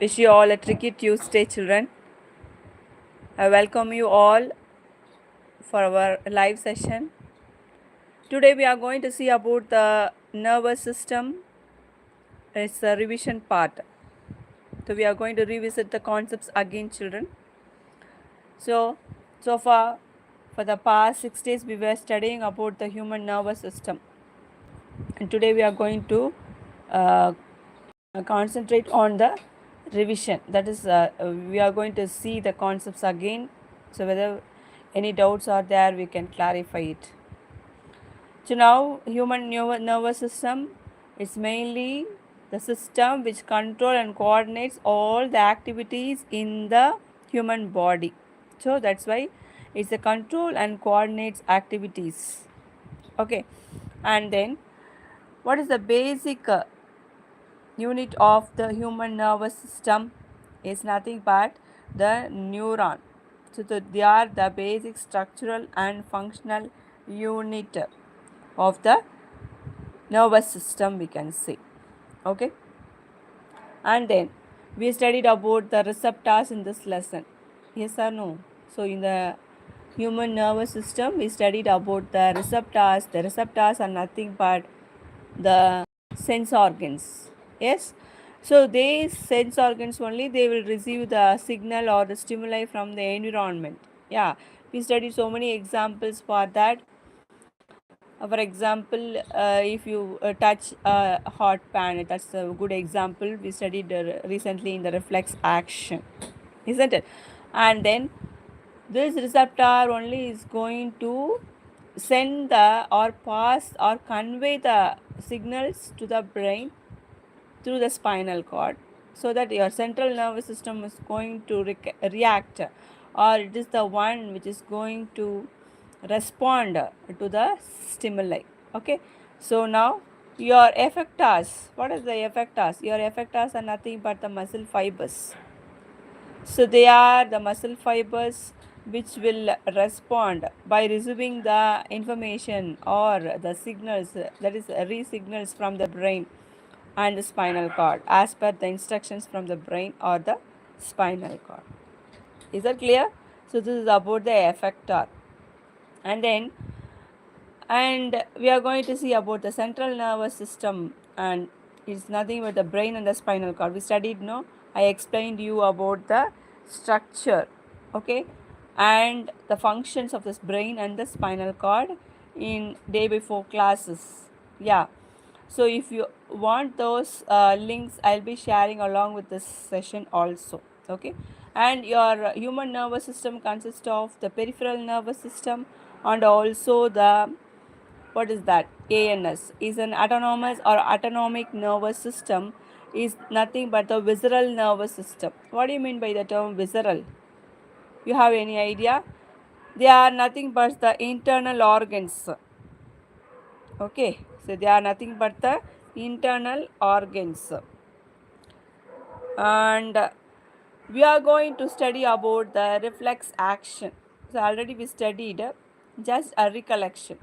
Wish you all a tricky Tuesday, children. I welcome you all for our live session. Today we are going to see about the nervous system. It's a revision part. So we are going to revisit the concepts again, children. So far, for the past 6 days, we were studying about the human nervous system. And today we are going to uh, concentrate on the revision. That is, we are going to see the concepts again. So whether any doubts are there, we can clarify it. So now, human nervous system is mainly the system which control and coordinates all the activities in the human body. So that's why it's a control and coordinates activities. Okay, and then what is the basic unit of the human nervous system? Is nothing but the neuron. So they are the basic structural and functional unit of the nervous system, we can say. Okay, and then we studied about the receptors in this lesson. Yes or no? So in the human nervous system, we studied about the receptors. The receptors are nothing but the sense organs. Yes, so these sense organs only, they will receive the signal or the stimuli from the environment. Yeah, we studied so many examples for that. For example, if you touch a hot pan, that's a good example. We studied recently in the reflex action, isn't it? And then this receptor only is going to send the or pass or convey the signals to the brain through the spinal cord, so that your central nervous system is going to react, or it is the one which is going to respond to the stimuli. Okay, so now your effectors, what is the effectors? Your effectors are nothing but the muscle fibers. So they are the muscle fibers which will respond by receiving the information or the signals, that is re-signals from the brain and the spinal cord as per the instructions from the brain or the spinal cord. Is that clear? So this is about the effector. And we are going to see about the central nervous system, and it's nothing but the brain and the spinal cord. We studied, no? I explained you about the structure, okay, and the functions of this brain and the spinal cord in day before classes. Yeah. So if you want those links, I'll be sharing along with this session also. Okay. And your human nervous system consists of the peripheral nervous system and also the, what is that? ANS is an autonomous or autonomic nervous system, is nothing but the visceral nervous system. What do you mean by the term visceral? You have any idea? They are nothing but the internal organs. Okay, so they are nothing but the internal organs. And we are going to study about the reflex action. So already we studied, just a recollection.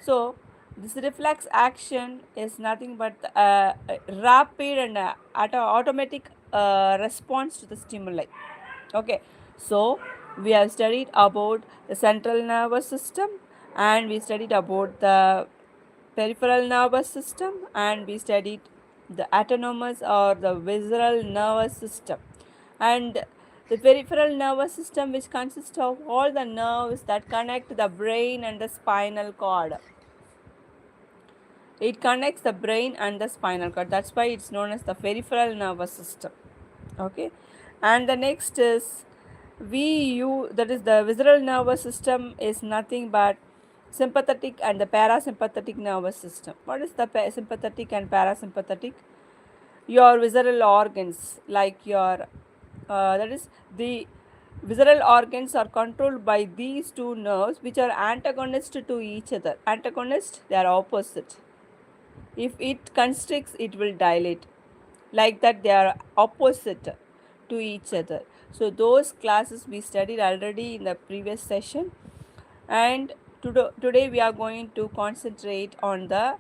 So this reflex action is nothing but a rapid and automatic response to the stimuli. Okay, so we have studied about the central nervous system, and we studied about the peripheral nervous system, and we studied the autonomous or the visceral nervous system. And the peripheral nervous system, which consists of all the nerves that connect the brain and the spinal cord. It connects the brain and the spinal cord. That's why it's known as the peripheral nervous system. Okay, and the next is that is the visceral nervous system, is nothing but sympathetic and the parasympathetic nervous system. What is the sympathetic and parasympathetic? Your visceral organs, like your that is the visceral organs are controlled by these two nerves, which are antagonist to each other. Antagonist, they are opposite. If it constricts, it will dilate. Like that, they are opposite to each other. So those classes we studied already in the previous session, and today we are going to concentrate on the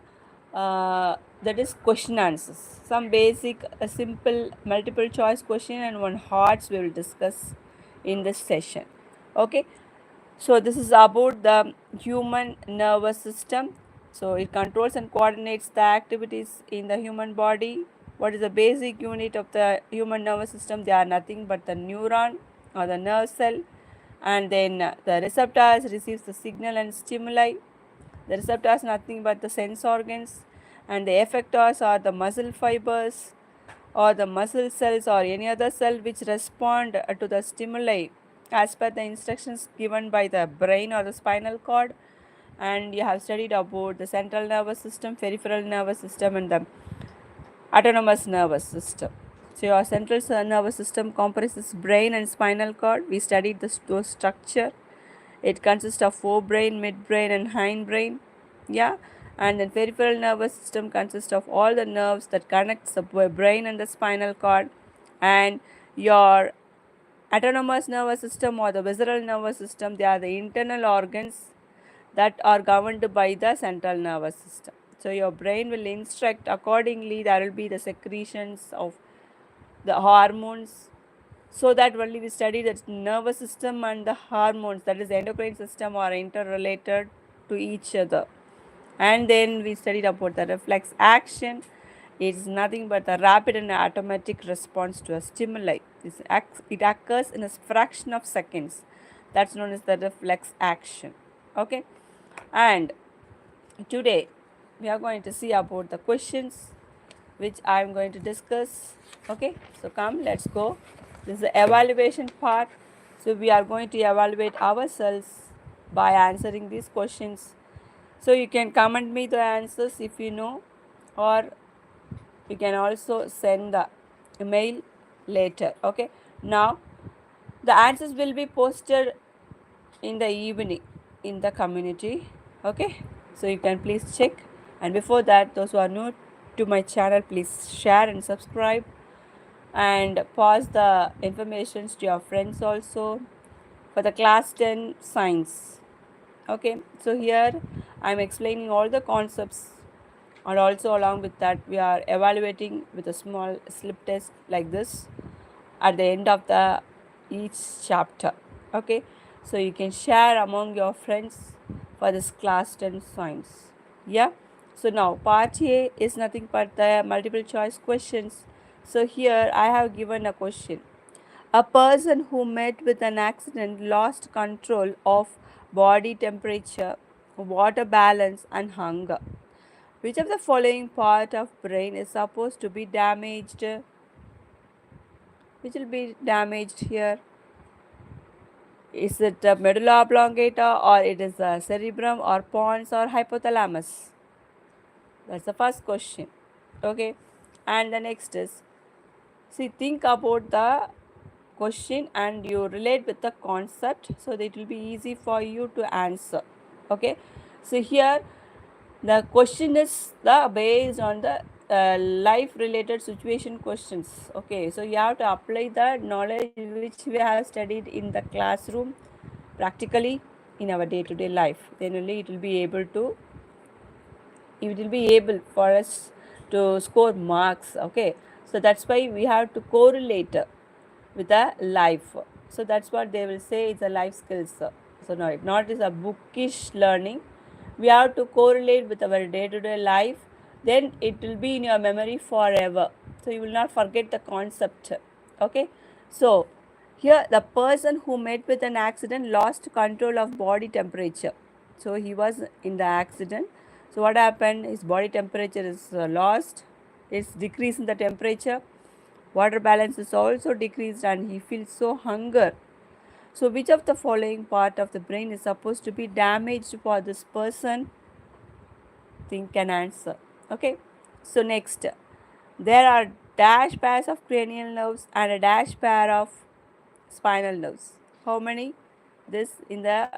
that is question answers. Some basic, simple multiple choice question and one hearts we will discuss in this session. Okay, so this is about the human nervous system. So it controls and coordinates the activities in the human body. What is the basic unit of the human nervous system? They are nothing but the neuron or the nerve cell, and then the receptors receives the signal and stimuli. The receptors nothing but the sense organs, and the effectors are the muscle fibers or the muscle cells or any other cell which respond to the stimuli as per the instructions given by the brain or the spinal cord. And you have studied about the central nervous system, peripheral nervous system, and the autonomous nervous system. So your central nervous system comprises brain and spinal cord. We studied those structure. It consists of forebrain, midbrain, and hindbrain. Yeah, and then peripheral nervous system consists of all the nerves that connects the brain and the spinal cord. And your autonomous nervous system or the visceral nervous system, they are the internal organs that are governed by the central nervous system. So your brain will instruct accordingly. There will be the secretions of the hormones, so that only we study that nervous system and the hormones, that is the endocrine system, are interrelated to each other. And then we studied about the reflex action. It is nothing but the rapid and automatic response to a stimuli. It occurs in a fraction of seconds. That's known as the reflex action. Okay, and today we are going to see about the questions which I am going to discuss. Okay, so come, let's go. This is the evaluation part. So we are going to evaluate ourselves by answering these questions. So you can comment me the answers if you know, or you can also send the email later. Okay, now the answers will be posted in the evening in the community. Okay, so you can please check. And before that, those who are new to my channel, please share and subscribe, and pass the informations to your friends also for the class 10 science. Okay, so here I am explaining all the concepts, and also along with that we are evaluating with a small slip test like this at the end of the each chapter. Okay, so you can share among your friends for this class 10 science. Yeah, so now part A is nothing but the multiple choice questions. So here I have given a question. A person who met with an accident lost control of body temperature, water balance, and hunger. Which of the following part of brain is supposed to be damaged? Which will be damaged here? Is it the medulla oblongata, or it is the cerebrum, or pons, or hypothalamus? That's the first question. Okay, and the next is, see, think about the question and you relate with the concept, so that it will be easy for you to answer. Okay, so here the question is based on the life related situation questions. Okay, so you have to apply the knowledge which we have studied in the classroom practically in our day to day life. Then only it will be able for us to score marks. Okay, so that's why we have to correlate with a life. So that's what they will say, it's a life skills. So no, not is a bookish learning. We have to correlate with our day-to-day life. Then it will be in your memory forever. So you will not forget the concept. Okay. So here the person who met with an accident lost control of body temperature. So he was in the accident. So what happened? His body temperature is lost. It's decrease in the temperature. Water balance is also decreased and he feels so hunger. So which of the following part of the brain is supposed to be damaged for this person? Think and answer. Okay. So next, there are dash pairs of cranial nerves and a dash pair of spinal nerves. How many? This in the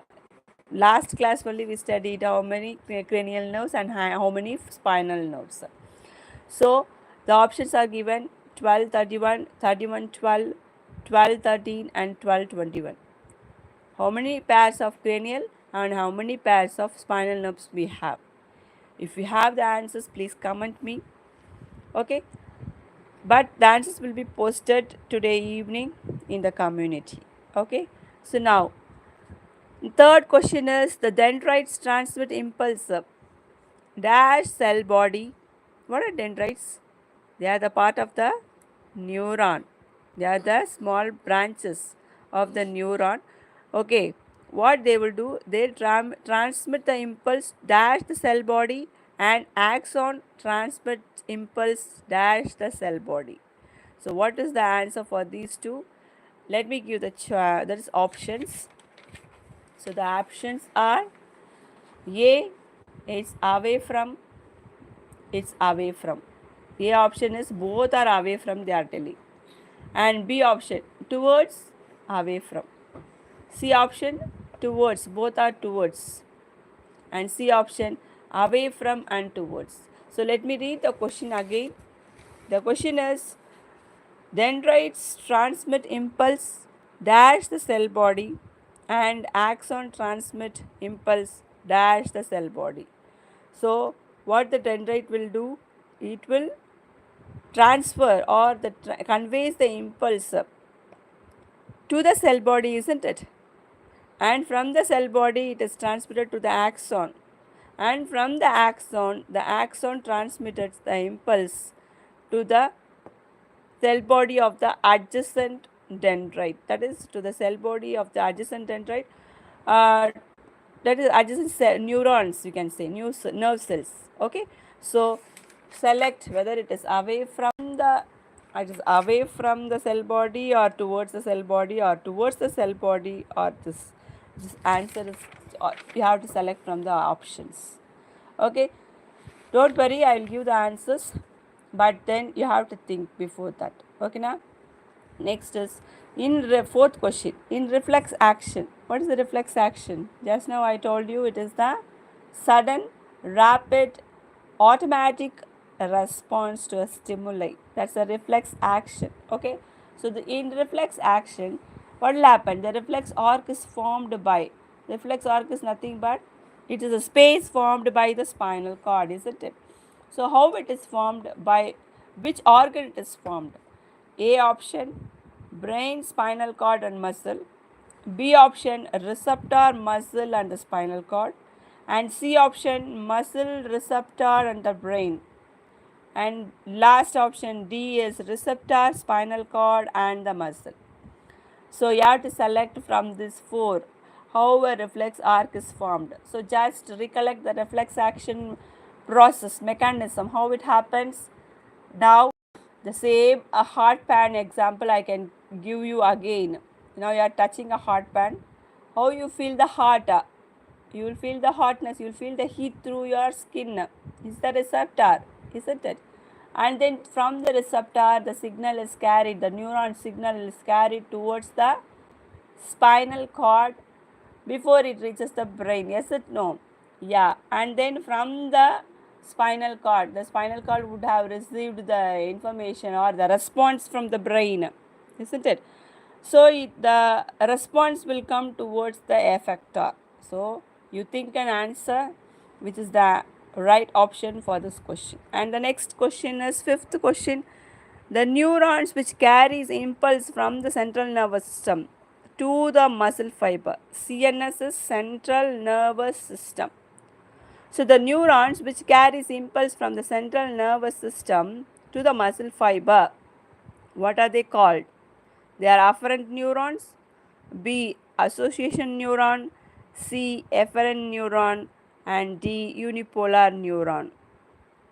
last class only we studied how many cranial nerves and how many spinal nerves. So the options are given: 12, 31, 31, 12, 12, 13, and 12, 21. How many pairs of cranial and how many pairs of spinal nerves we have? If you have the answers, please comment me. Okay, but the answers will be posted today evening in the community. Okay, so now third question is the dendrites transmit impulse dash cell body. What are dendrites? They are the part of the neuron. They are the small branches of the neuron. Okay, what they will do, they transmit the impulse dash the cell body, and axon transmits impulse dash the cell body. So what is the answer for these two? Let me give the that is options. So the options are A, it's away from, it's away from. A option is both are away from, they are telling. And B option towards, away from. C option towards, both are towards. And C option away from and towards. So let me read the question again. The question is dendrites transmit impulse dash the cell body, and axon transmit impulse dash the cell body. So what the dendrite will do, it will transfer or conveys the impulse to the cell body, isn't it? And from the cell body it is transmitted to the axon, and from the axon transmitted the impulse to the cell body of the adjacent dendrite, that is to the cell body of the adjacent dendrite, uh, that is adjacent neurons, you can say nerve cells. Okay, so select whether it is away from the, it is away from the cell body, or towards the cell body, or towards the cell body, or this answer is, you have to select from the options. Okay, don't worry, I will give the answers, but then you have to think before that. Okay, now next is fourth question, in reflex action. What is the reflex action? Just now I told you it is the sudden, rapid, automatic response to a stimuli. That's a reflex action. Okay, so in reflex action, what will happen? The reflex arc is formed by, reflex arc is nothing but, it is a space formed by the spinal cord, isn't it? So how it is formed, by which organ it is formed? A option brain, spinal cord and muscle. B option receptor, muscle and the spinal cord. And C option muscle, receptor and the brain. And last option D is receptor, spinal cord and the muscle. So you have to select from these four how a reflex arc is formed. So just recollect the reflex action process mechanism, how it happens. Now the same a hot pan example I can give you again. Now you are touching a hot pan. How you feel the hot? You will feel the hotness, you will feel the heat through your skin. Is the receptor, isn't it? And then from the receptor, the signal is carried, the neuron signal is carried towards the spinal cord before it reaches the brain. Yes or no? Yeah. And then from the spinal cord would have received the information or the response from the brain, isn't it? So the response will come towards the effector. So you think an answer which is the right option for this question. And the next question is fifth question. The neurons which carries impulse from the central nervous system to the muscle fiber. CNS is central nervous system. So the neurons which carries impulse from the central nervous system to the muscle fiber, what are they called? They are afferent neurons, B association neuron, C efferent neuron, and D unipolar neuron.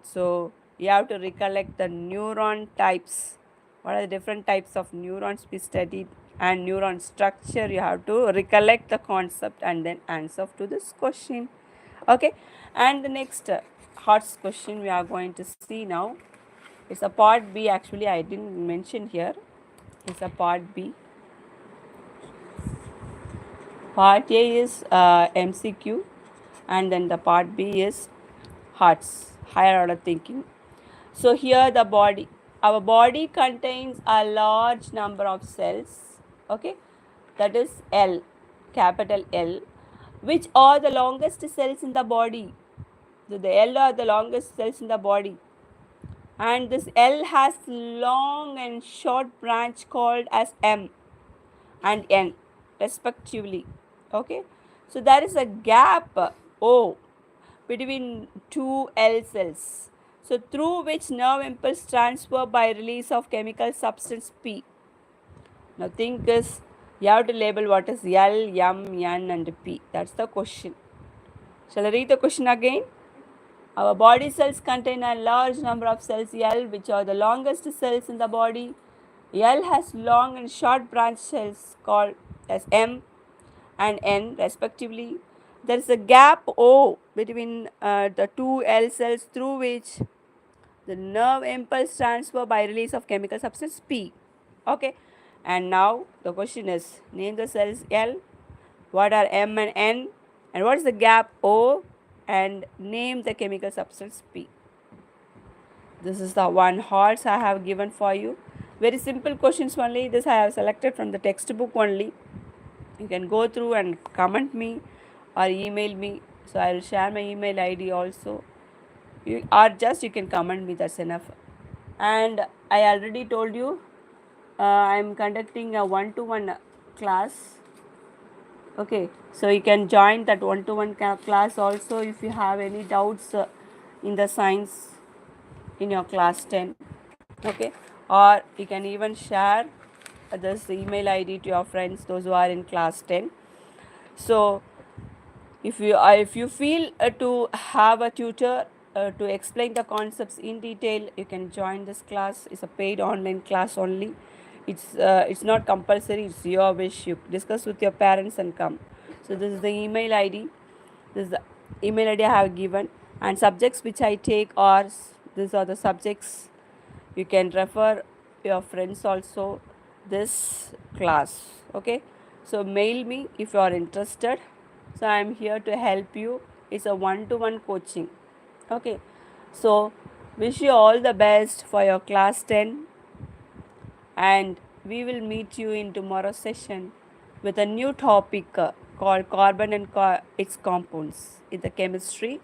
So you have to recollect the neuron types. What are the different types of neurons we studied, and neuron structure? You have to recollect the concept and then answer to this question. Okay, and the next hot question we are going to see now. It's a part B, actually I didn't mention here. It's a part B. Part A is MCQ, and then the part B is HOTS, higher order thinking. So here the body, our body contains a large number of cells, okay, that is L, capital L, which are the longest cells in the body. So the L are the longest cells in the body, and this L has long and short branch called as M and N respectively. Okay, so there is a gap O between two L cells, so through which nerve impulse transfer by release of chemical substance P. Now think is you have to label what is L, M, N and P. That's the question. Shall I read the question again? Our body cells contain a large number of cells L, which are the longest cells in the body. L has long and short branch cells called as M and N respectively. There is a gap O between the two L cells through which the nerve impulse transfer by release of chemical substance P. Okay, and now the question is name the cells L, what are M and N, and what is the gap O, and name the chemical substance P. This is the one horse I have given for you. Very simple questions only. This I have selected from the textbook only. You can go through and comment me or email me. So I will share my email ID also. Or just you can comment me, that's enough. And I already told you I am conducting a one-to-one class. Okay, so you can join that one-to-one class also if you have any doubts in the science in your class 10. Okay, or you can even share this email ID to your friends, those who are in class 10. So if you feel to have a tutor to explain the concepts in detail, you can join this class. It's a paid online class only. It's not compulsory, it's your wish. You discuss with your parents and come. So this is the email ID. This is the email ID I have given, and subjects which I take are these are the subjects. You can refer your friends also this class. Okay, so mail me if you are interested. So I am here to help you. It's a one-to-one coaching. Okay, so wish you all the best for your class 10, and we will meet you in tomorrow's session with a new topic called carbon and its compounds in the chemistry.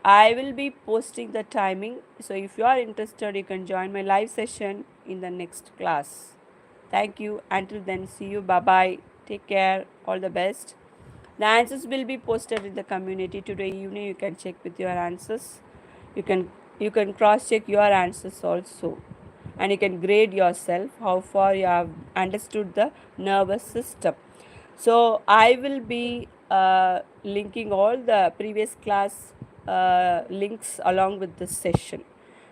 I will be posting the timing, so if you are interested, you can join my live session in the next class. Thank you. Until then, see you. Bye bye. Take care. All the best. The answers will be posted in the community today evening. You can check with your answers. You can cross check your answers also, and you can grade yourself how far you have understood the nervous system. So I will be linking all the previous class links along with this session.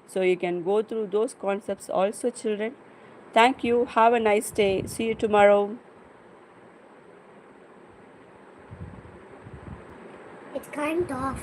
So you can go through those concepts also, children. Thank you. Have a nice day. See you tomorrow. It's kind of.